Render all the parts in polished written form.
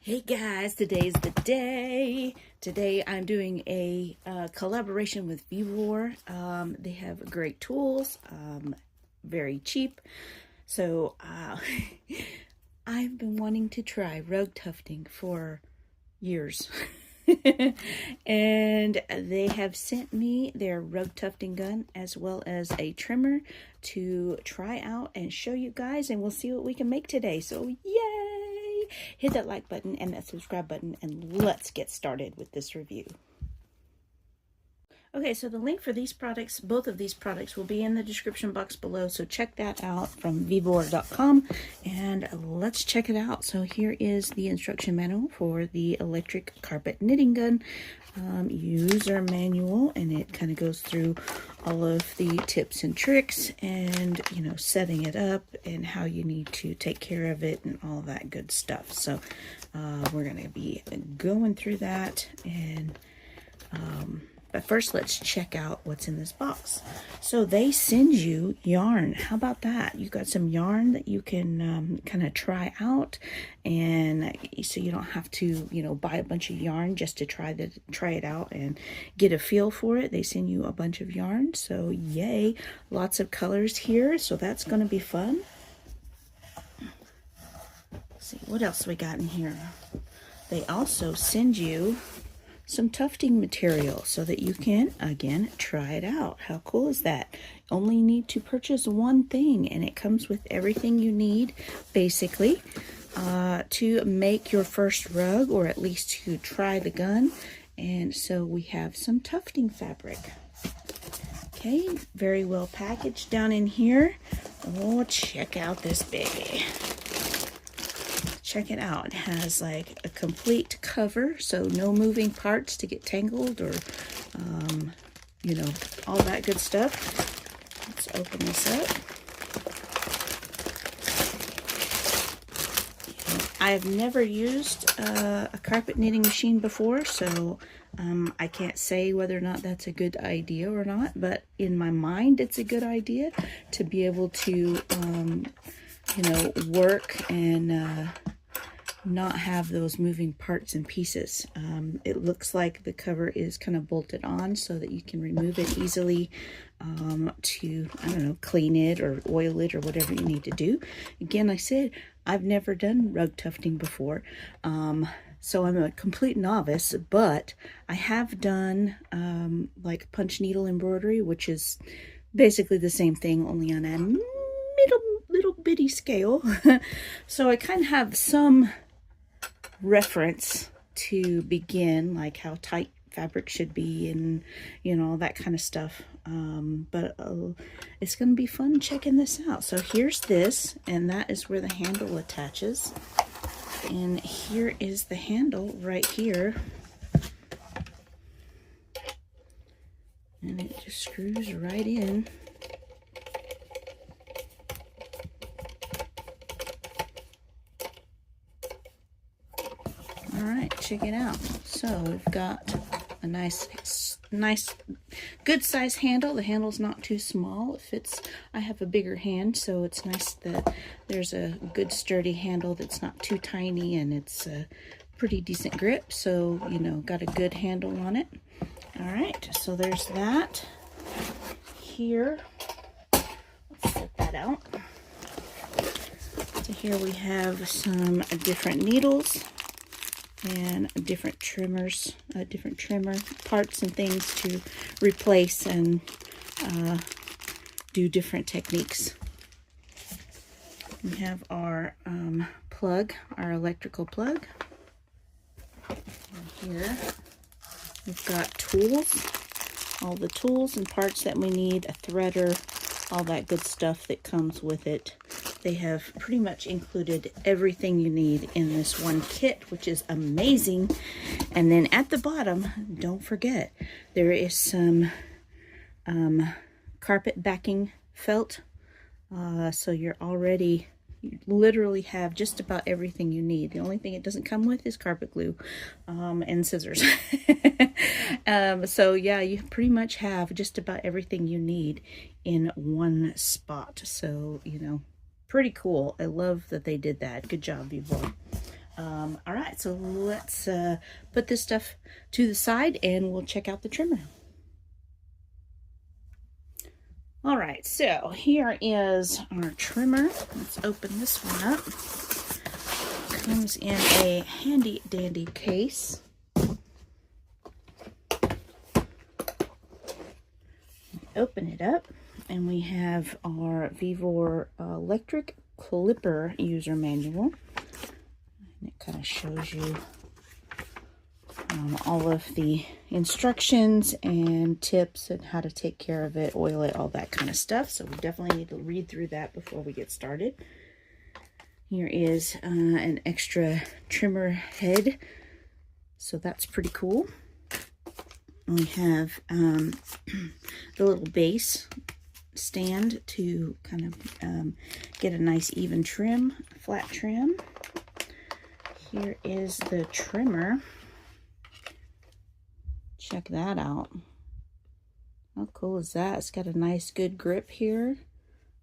Hey guys, today's the day. Today I'm doing a collaboration with Vevor. They have great tools, very cheap. So I've been wanting to try rug tufting for years. And they have sent me their rug tufting gun as well as a trimmer to try out and show you guys, and we'll see what we can make today. So yay! Hit that like button and that subscribe button, and let's get started with this review. Okay, so the link for these products, both of these products, will be in the description box below, so check that out from vevor.com, and let's check it out. So here is the instruction manual for the electric carpet knitting gun, user manual, and it kind of goes through all of the tips and tricks and, you know, setting it up and how you need to take care of it and all that good stuff. So we're going to be going through that, and but first, let's check out what's in this box. So they send you yarn. How about that? You got some yarn that you can kind of try out, and so you don't have to, you know, buy a bunch of yarn just to try it out and get a feel for it. They send you a bunch of yarn. So yay, lots of colors here. So that's going to be fun. Let's see what else we got in here. They also send you some tufting material so that you can, again, try it out. How cool is that? Only need to purchase one thing, and it comes with everything you need, basically, to make your first rug, or at least to try the gun. And so we have some tufting fabric. Okay, very well packaged down in here. Oh, check out this baby. Check it out. It has like a complete cover, so no moving parts to get tangled or, you know, all that good stuff. Let's open this up. I have never used a carpet knitting machine before, so I can't say whether or not that's a good idea or not, but in my mind, it's a good idea to be able to, you know, work and not have those moving parts and pieces. It looks like the cover is kind of bolted on so that you can remove it easily to, I don't know, clean it or oil it or whatever you need to do. Again, I said I've never done rug tufting before, so I'm a complete novice, but I have done like punch needle embroidery, which is basically the same thing, only on a little bitty scale. So I kind of have some reference to begin, like how tight fabric should be and, you know, that kind of stuff. But it's going to be fun checking this out. So here's this, and that is where the handle attaches. And here is the handle right here. And it just screws right in. All right, check it out. So we've got a nice good size handle. The handle's not too small. It fits. I have a bigger hand, so it's nice that there's a good sturdy handle that's not too tiny, and it's a pretty decent grip. So, you know, got a good handle on it. All right, so there's that. Here, let's set that out. So here we have some different needles and different trimmers, different trimmer parts and things to replace and do different techniques. We have our plug, our electrical plug. And here we've got tools, all the tools and parts that we need, a threader, all that good stuff that comes with it. They have pretty much included everything you need in this one kit, which is amazing. And then at the bottom, don't forget, there is some carpet backing felt. So you literally have just about everything you need. The only thing it doesn't come with is carpet glue and scissors. So yeah, you pretty much have just about everything you need in one spot. So, you know, pretty cool. I love that they did that. Good job, Vevor. All right, so let's put this stuff to the side and we'll check out the trimmer. All right, so here is our trimmer. Let's open this one up. Comes in a handy dandy case. Open it up and we have our Vevor electric clipper user manual. And it kind of shows you all of the instructions and tips and how to take care of it, oil it, all that kind of stuff. So we definitely need to read through that before we get started. Here is an extra trimmer head, so that's pretty cool. We have the little base stand to kind of get a nice even trim, flat trim. Here is the trimmer. Check that out. How cool is that? It's got a nice good grip here.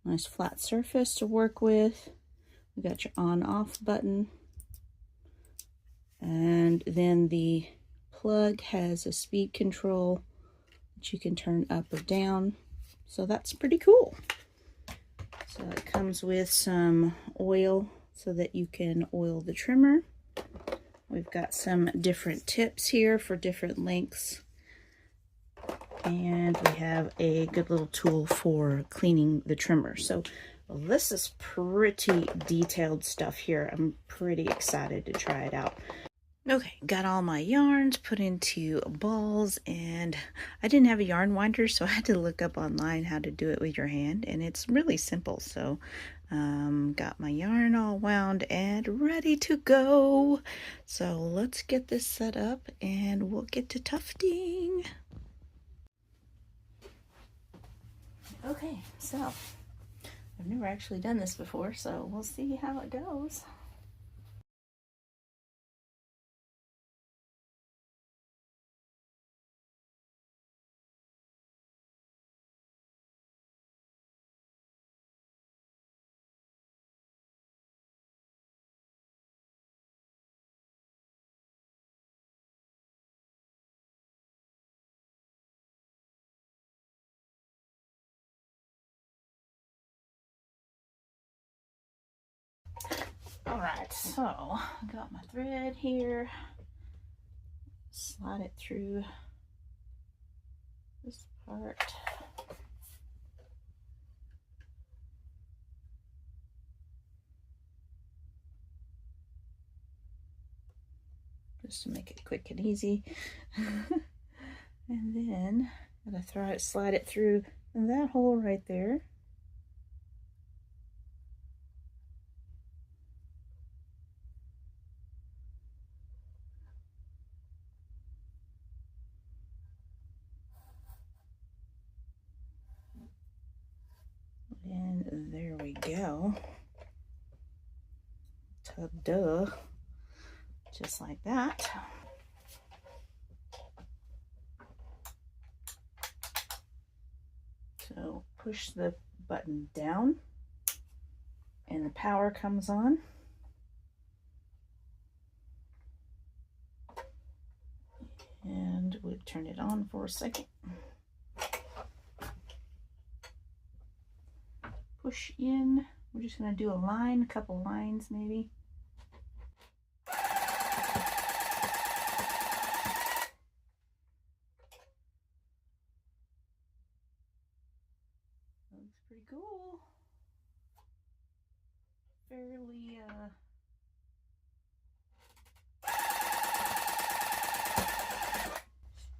Nice flat surface to work with. You got your on-off button. And then the plug has a speed control that you can turn up or down. So that's pretty cool. So it comes with some oil so that you can oil the trimmer. We've got some different tips here for different lengths. And we have a good little tool for cleaning the trimmer. So this is pretty detailed stuff here. I'm pretty excited to try it out. Okay, got all my yarns put into balls, and I didn't have a yarn winder, so I had to look up online how to do it with your hand, and it's really simple. So got my yarn all wound and ready to go. So let's get this set up and we'll get to tufting. Okay, so I've never actually done this before, so we'll see how it goes. All right, so I got my thread here. Slide it through this part. Just to make it quick and easy. And then I'm gonna slide it through that hole right there. And there we go. Ta-da. Just like that. So push the button down and the power comes on. And we'll turn it on for a second. Push in. We're just going to do a line, a couple lines maybe. Looks pretty cool. Fairly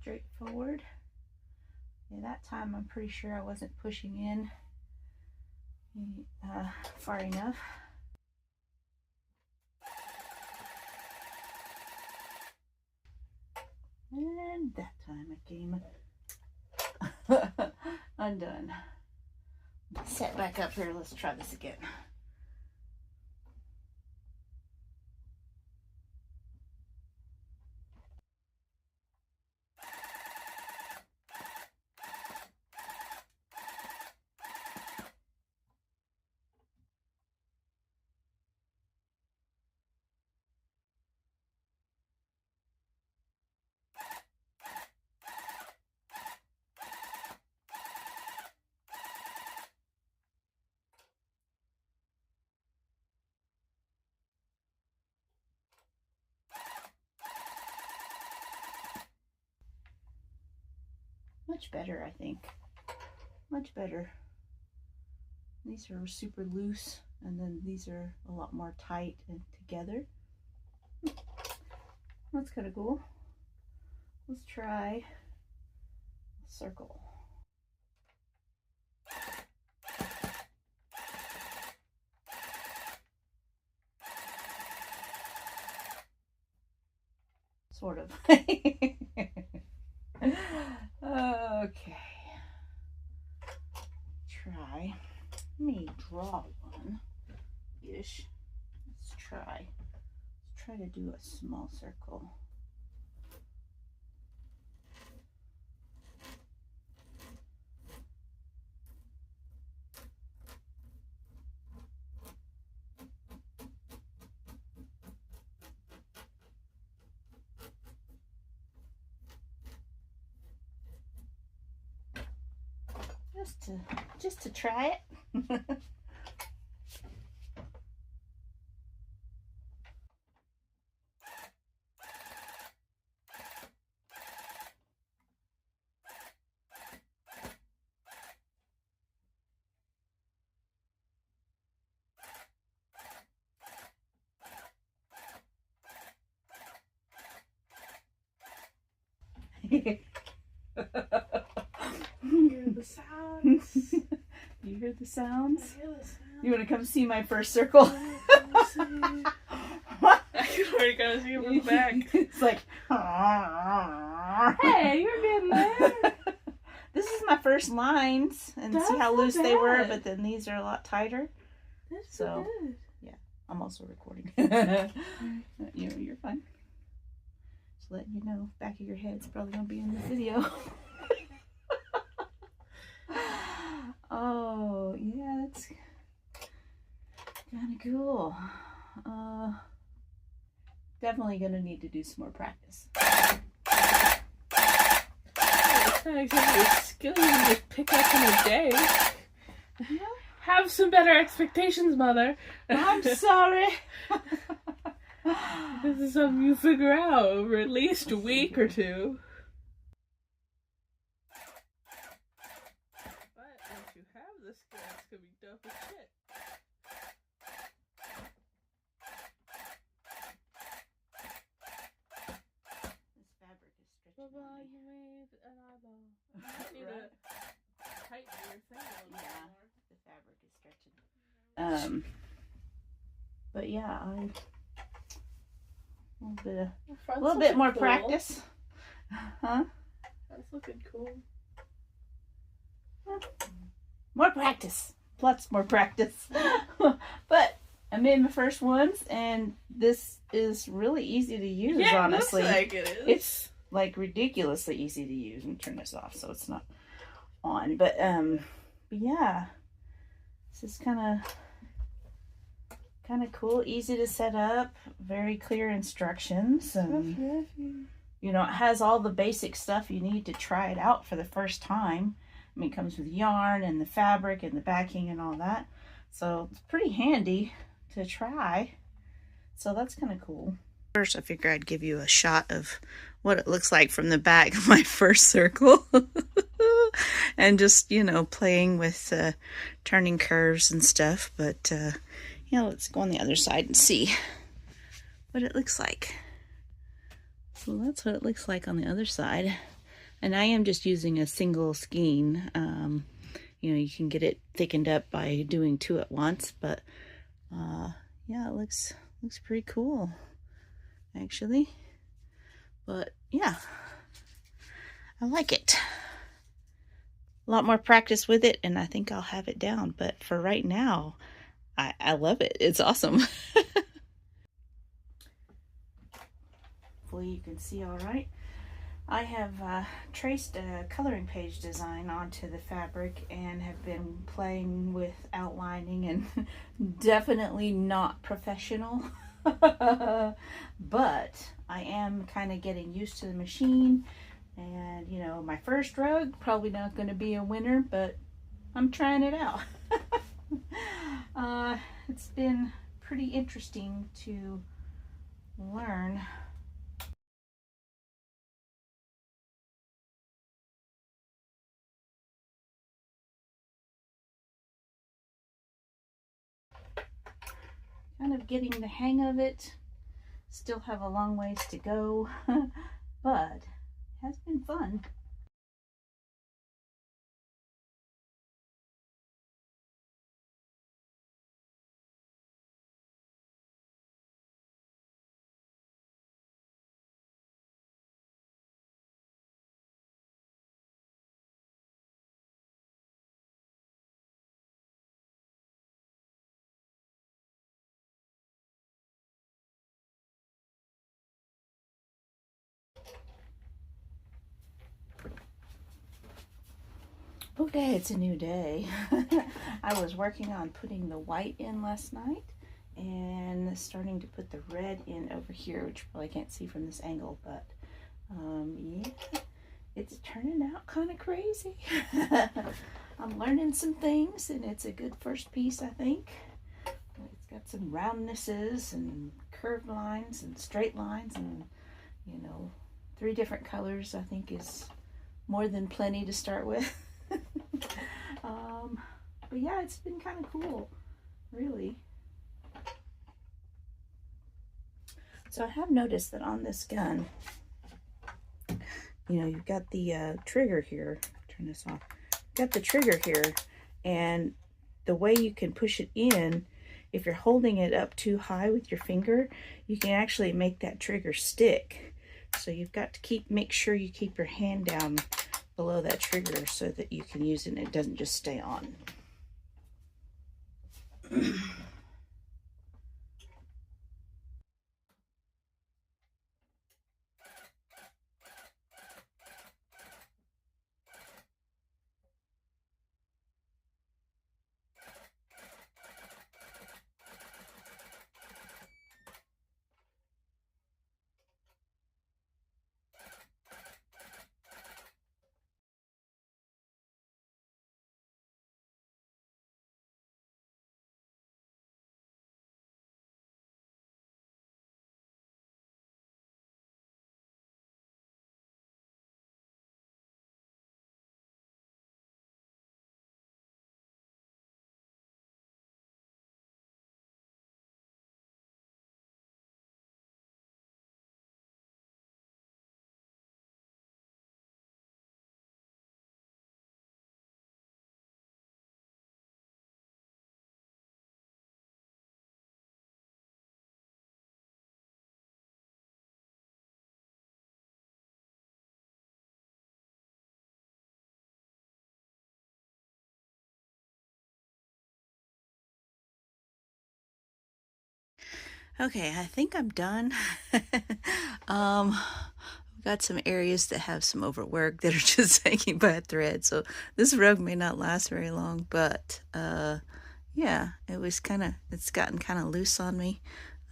straightforward. Yeah, that time I'm pretty sure I wasn't pushing in far enough. And that time it came undone. Set back up here. Let's try this again. much better, I think. Much better. These are super loose, and then these are a lot more tight and together. That's kind of cool. Let's try a circle. Sort of. Okay. Try. Let me draw one ish. Let's try. Let's try to do a small circle. Just to try it. Hear the sounds. You hear the sounds? I hear the sounds. You want to come see my first circle? I can already kind of see it from the back. It's like, Hey, you're getting there. This is my first lines, and That's see how not loose they were, bad. but then these are a lot tighter. That's So, good. I'm also recording. You're fine. Just letting you know, back of your head's probably gonna be in the video. Oh, yeah, that's kind of cool. Definitely gonna need to do some more practice. It's not exactly a skill you can just pick up in a day. Yeah. Have some better expectations, Mother. I'm sorry. This is something you figure out over at least a week or two. But once you have the skill, it's gonna be dope as shit. This fabric is stretchy. Baba, you made an eyeball. You need Right. to tighten your thing a little bit Yeah. more. The fabric is stretching. But yeah, a little bit more practice. Huh? That's looking cool. More practice. Lots more practice. But I made my first ones, and this is really easy to use, Yeah, honestly. it looks like it is. It's like ridiculously easy to use. Let me turn this off so it's not on. But yeah. This is kind of cool, easy to set up, very clear instructions, and you know, it has all the basic stuff you need to try it out for the first time. I mean, it comes with yarn and the fabric and the backing and all that, so it's pretty handy to try. So that's kind of cool. First, I figure I'd give you a shot of what it looks like from the back of my first circle. And just, you know, playing with turning curves and stuff. But, yeah, let's go on the other side and see what it looks like. So that's what it looks like on the other side. And I am just using a single skein. You know, you can get it thickened up by doing two at once. But, yeah, it looks pretty cool, actually. But, yeah, I like it. A lot more practice with it, and I think I'll have it down. But for right now, I love it. It's awesome. Hopefully you can see all right. I have traced a coloring page design onto the fabric and have been playing with outlining, and definitely not professional. But I am kind of getting used to the machine. And, you know, my first rug, probably not going to be a winner, but I'm trying it out. It's been pretty interesting to learn kind of getting the hang of it. Still have a long ways to go, but it has been fun. Okay, it's a new day. I was working on putting the white in last night and starting to put the red in over here, which you probably can't see from this angle, but yeah, it's turning out kind of crazy. I'm learning some things, and it's a good first piece, I think. It's got some roundnesses and curved lines and straight lines, and 3 different colors I think is more than plenty to start with. But yeah, it's been kind of cool, really. So I have noticed that on this gun, you've got the trigger here. Turn this off. You've got the trigger here, and the way you can push it in, if you're holding it up too high with your finger, you can actually make that trigger stick. So you've got to make sure you keep your hand down below that trigger so that you can use it and it doesn't just stay on. Okay, I think I'm done. We've got some areas that have some overwork that are just hanging by a thread, so this rug may not last very long, but yeah, it's gotten kind of loose on me.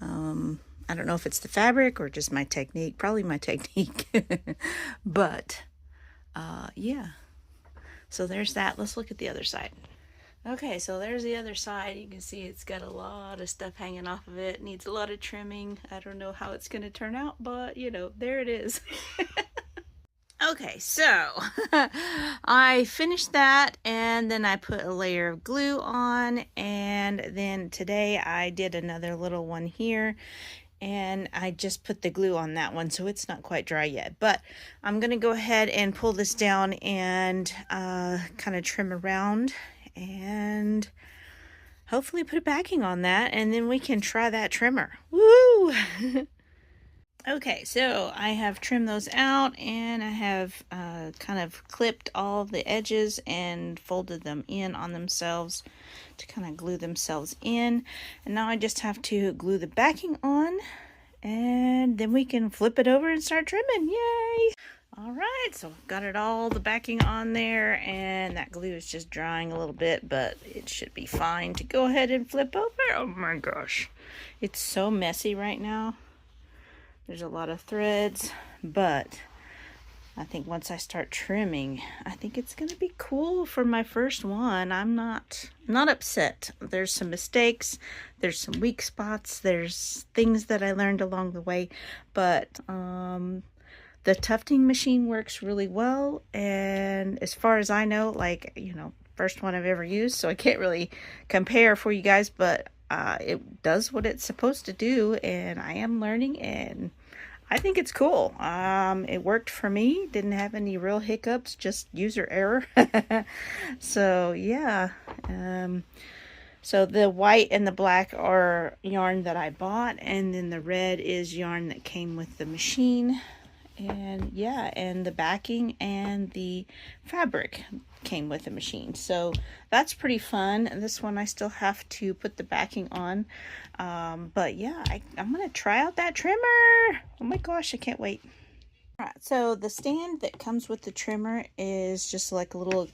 I don't know if it's the fabric or just my technique, probably my technique. But yeah, so there's that. Let's look at the other side. Okay, so there's the other side. You can see it's got a lot of stuff hanging off of it. Needs a lot of trimming. I don't know how it's going to turn out, but there it is. Okay, so I finished that, and then I put a layer of glue on, and then today I did another little one here, and I just put the glue on that one, so it's not quite dry yet. But I'm going to go ahead and pull this down and kind of trim around and hopefully put a backing on that, and then we can try that trimmer. Woo! Okay, so I have trimmed those out, and I have kind of clipped all the edges and folded them in on themselves to kind of glue themselves in. And now I just have to glue the backing on, and then we can flip it over and start trimming. Yay! All right, so I've got the backing on there, and that glue is just drying a little bit, but it should be fine to go ahead and flip over. Oh my gosh, it's so messy right now. There's a lot of threads, but I think once I start trimming, I think it's going to be cool for my first one. I'm not upset. There's some mistakes, there's some weak spots, there's things that I learned along the way, but the tufting machine works really well, and as far as I know, first one I've ever used, so I can't really compare for you guys, but it does what it's supposed to do, and I am learning, and I think it's cool. It worked for me. Didn't have any real hiccups, just user error. So yeah. So the white and the black are yarn that I bought, and then the red is yarn that came with the machine. And yeah, and the backing and the fabric came with the machine, so that's pretty fun. This one I still have to put the backing on, but yeah, I'm gonna try out that trimmer. Oh my gosh, I can't wait. Alright, so the stand that comes with the trimmer is just like a little,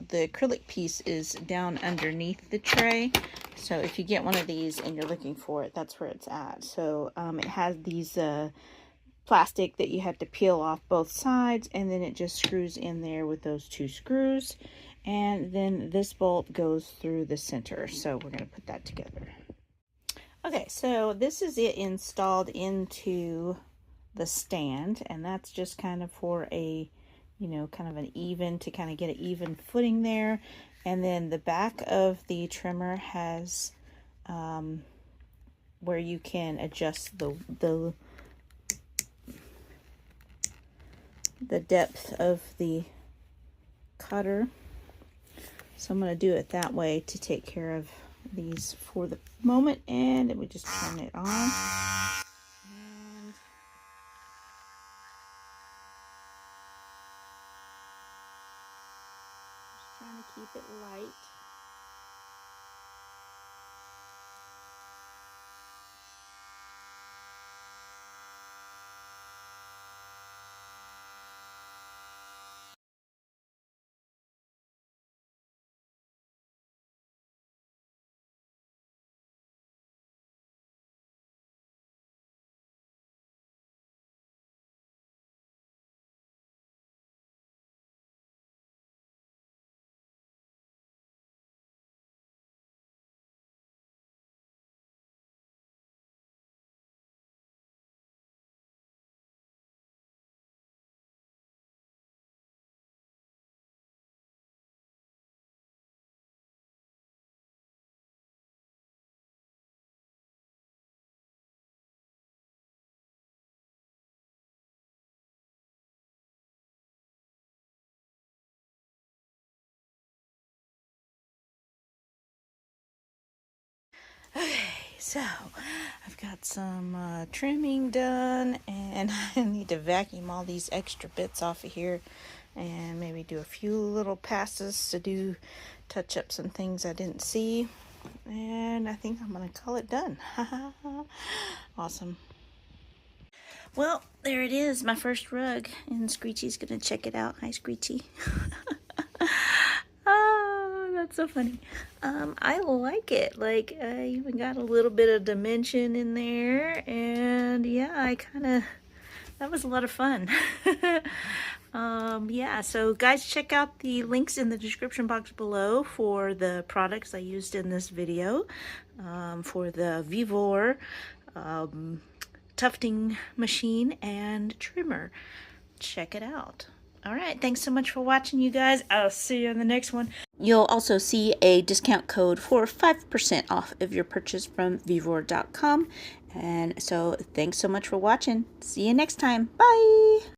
the acrylic piece is down underneath the tray. So if you get one of these and you're looking for it, that's where it's at. So it has these plastic that you have to peel off both sides, and then it just screws in there with those 2 screws, and then this bolt goes through the center. So we're going to put that together. Okay, so this is it installed into the stand, and that's just kind of for a, you know, kind of an even, to kind of get an even footing there. And then the back of the trimmer has where you can adjust the depth of the cutter. So I'm going to do it that way to take care of these for the moment, and then we just turn it on. And just trying to keep it light. Okay, so I've got some trimming done, and I need to vacuum all these extra bits off of here, and maybe do a few little passes to do touch up some things I didn't see, and I think I'm gonna call it done. Awesome. Well, there it is, my first rug, and Screechy's gonna check it out. Hi, Screechy. Oh, that's so funny. I like it. Like, I even got a little bit of dimension in there, and yeah, that was a lot of fun. Yeah, so guys, check out the links in the description box below for the products I used in this video, for the Vevor tufting machine and trimmer. Check it out. All right, thanks so much for watching, you guys. I'll see you in the next one. You'll also see a discount code for 5% off of your purchase from vevor.com. And so thanks so much for watching. See you next time. Bye.